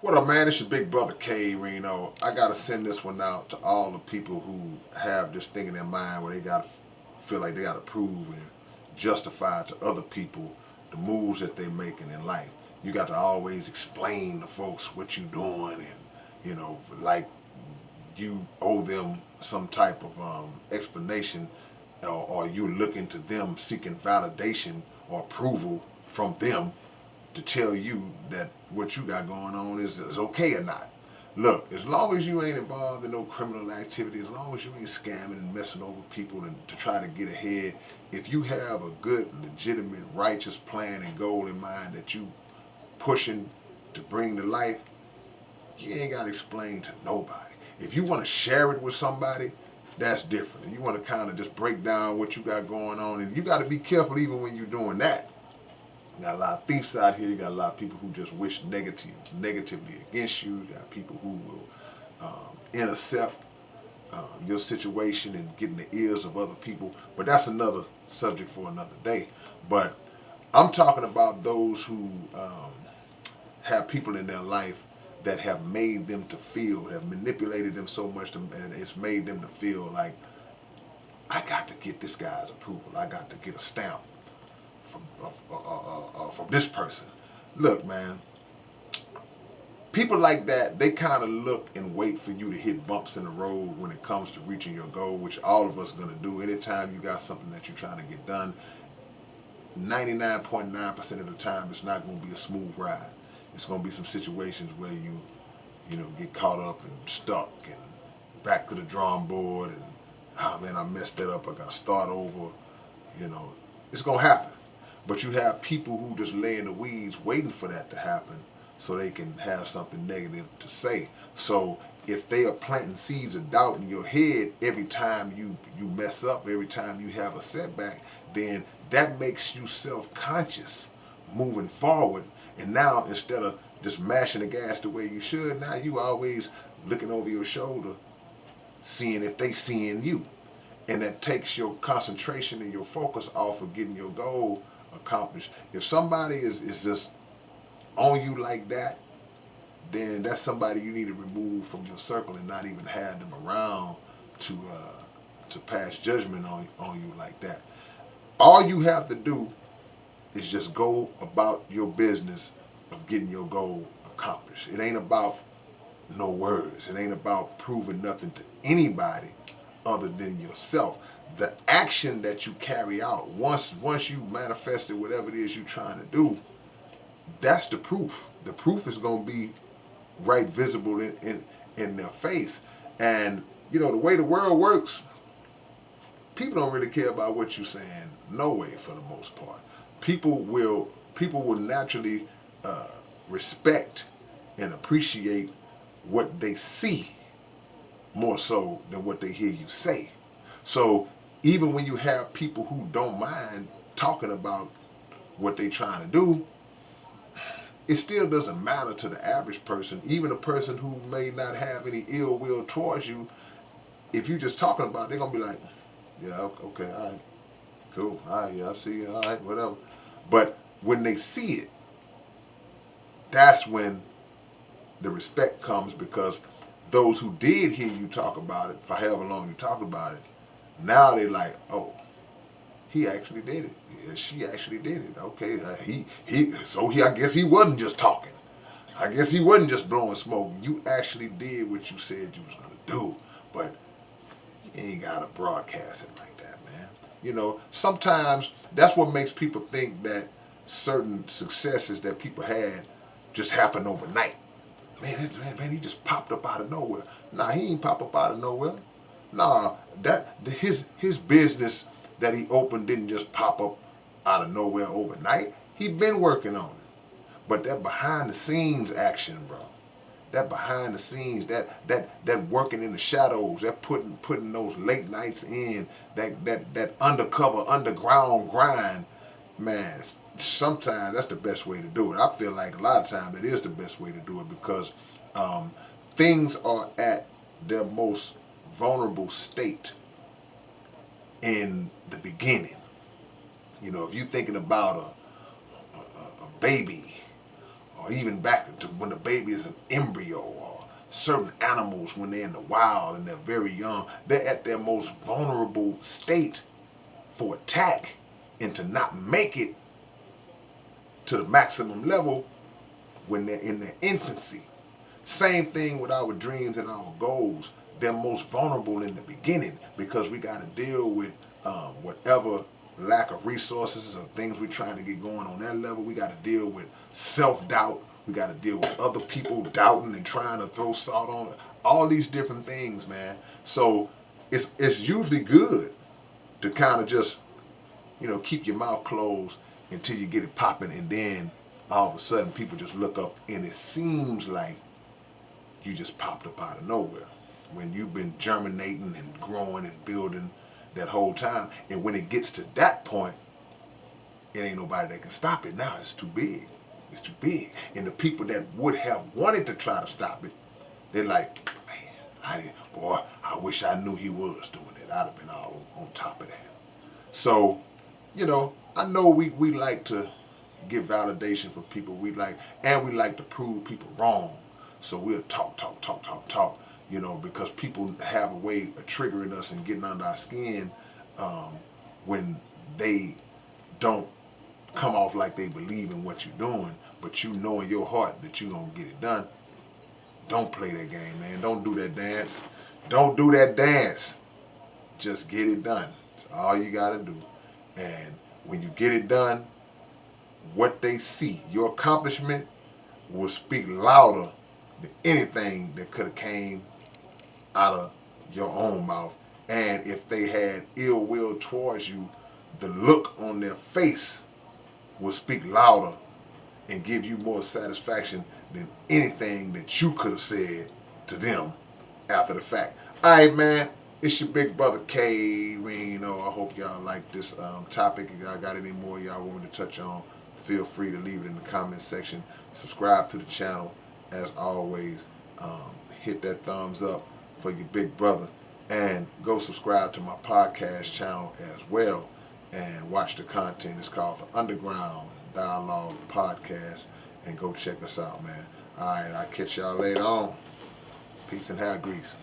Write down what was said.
What up, man? It's your big brother K-Rino. I gotta send this one out to all the people who have this thing in their mind where they gotta feel like they gotta prove and justify to other people the moves that they're making in life. You got to always explain to folks what you're doing, and like you owe them some type of explanation, or you're looking to them seeking validation or approval from them to tell you that what you got going on is okay or not. Look, as long as you ain't involved in no criminal activity, as long as you ain't scamming and messing over people to try to get ahead, if you have a good, legitimate, righteous plan and goal in mind that you pushing to bring to life, you ain't got to explain to nobody. If you want to share it with somebody, that's different. And you want to kind of just break down what you got going on, and you got to be careful even when you're doing that. You got a lot of thieves out here. You got a lot of people who just wish negatively against you. You got people who will intercept your situation and get in the ears of other people. But that's another subject for another day. But I'm talking about those who have people in their life that have made them to feel, have manipulated them so much, and it's made them to feel like, I got to get this guy's approval. I got to get a stamp from this person. Look, man, people like that, they kind of look and wait for you to hit bumps in the road when it comes to reaching your goal, which all of us are going to do. Anytime you got something that you're trying to get done, 99.9% of the time, it's not going to be a smooth ride. It's going to be some situations where you get caught up and stuck and back to the drawing board, and oh man, I messed that up. I got to start over. You know, it's going to happen. But you have people who just lay in the weeds waiting for that to happen so they can have something negative to say. So if they are planting seeds of doubt in your head every time you mess up, every time you have a setback, then that makes you self-conscious moving forward. And now instead of just mashing the gas the way you should, now you always looking over your shoulder, seeing if they seeing you. And that takes your concentration and your focus off of getting your goal accomplished. If somebody is just on you like that, then that's somebody you need to remove from your circle and not even have them around to pass judgment on you like that. All you have to do is just go about your business of getting your goal accomplished. It ain't about no words. It ain't about proving nothing to anybody other than yourself. The action that you carry out, once you manifested whatever it is you're trying to do, that's the proof. The proof is going to be right visible in their face. And the way the world works, people don't really care about what you're saying. No way, for the most part. People will naturally uh, respect and appreciate what they see more so than what they hear you say. So even when you have people who don't mind talking about what they're trying to do, it still doesn't matter to the average person, even a person who may not have any ill will towards you. If you're just talking about it, they're gonna be like, yeah, okay, all right, cool, all right, yeah, I see you, all right, whatever. But when they see it, that's when the respect comes, because those who did hear you talk about it for however long you talked about it, now they like, oh, he actually did it. Yeah, she actually did it. Okay, I guess he wasn't just talking. I guess he wasn't just blowing smoke. You actually did what you said you was gonna do, but you ain't gotta broadcast it like that, man. Sometimes that's what makes people think that certain successes that people had just happened overnight. Man, he just popped up out of nowhere. Nah, he ain't pop up out of nowhere. Nah, his business that he opened didn't just pop up out of nowhere overnight. He'd been working on it. But that behind the scenes action, bro. That behind the scenes, that working in the shadows, that putting those late nights in, that undercover underground grind, man. Sometimes that's the best way to do it. I feel like a lot of times that is the best way to do it, because um, things are at their most vulnerable state in the beginning. If you're thinking about a baby or even back to when the baby is an embryo, or certain animals when they're in the wild and they're very young, they're at their most vulnerable state for attack, and to not make it to the maximum level when they're in their infancy. Same thing with our dreams and our goals. They're most vulnerable in the beginning because we got to deal with whatever lack of resources or things we're trying to get going on that level. We got to deal with self-doubt. We got to deal with other people doubting and trying to throw salt on it. All these different things, man. So it's usually good to kind of just, keep your mouth closed until you get it popping, and then all of a sudden people just look up and it seems like you just popped up out of nowhere when you've been germinating and growing and building that whole time. And when it gets to that point, it ain't nobody that can stop it now. It's too big. It's too big. And the people that would have wanted to try to stop it, they're like, man, I wish I knew he was doing it. I'd have been all on top of that. So, I know we like to give validation for people. We like to prove people wrong. So we'll talk, because people have a way of triggering us and getting under our skin when they don't come off like they believe in what you're doing, but you know in your heart that you're going to get it done. Don't play that game, man. Don't do that dance. Don't do that dance. Just get it done. That's all you got to do. And when you get it done, what they see, your accomplishment, will speak louder than anything that could have came out of your own mouth. And if they had ill will towards you, the look on their face will speak louder and give you more satisfaction than anything that you could have said to them after the fact. All right, man. It's your big brother K-Rino. I hope y'all like this topic. If y'all got any more y'all want me to touch on, feel free to leave it in the comment section. Subscribe to the channel. As always, hit that thumbs up for your big brother. And go subscribe to my podcast channel as well. And watch the content. It's called the Underground Dialogue Podcast. And go check us out, man. All right, I'll catch y'all later on. Peace and hair grease.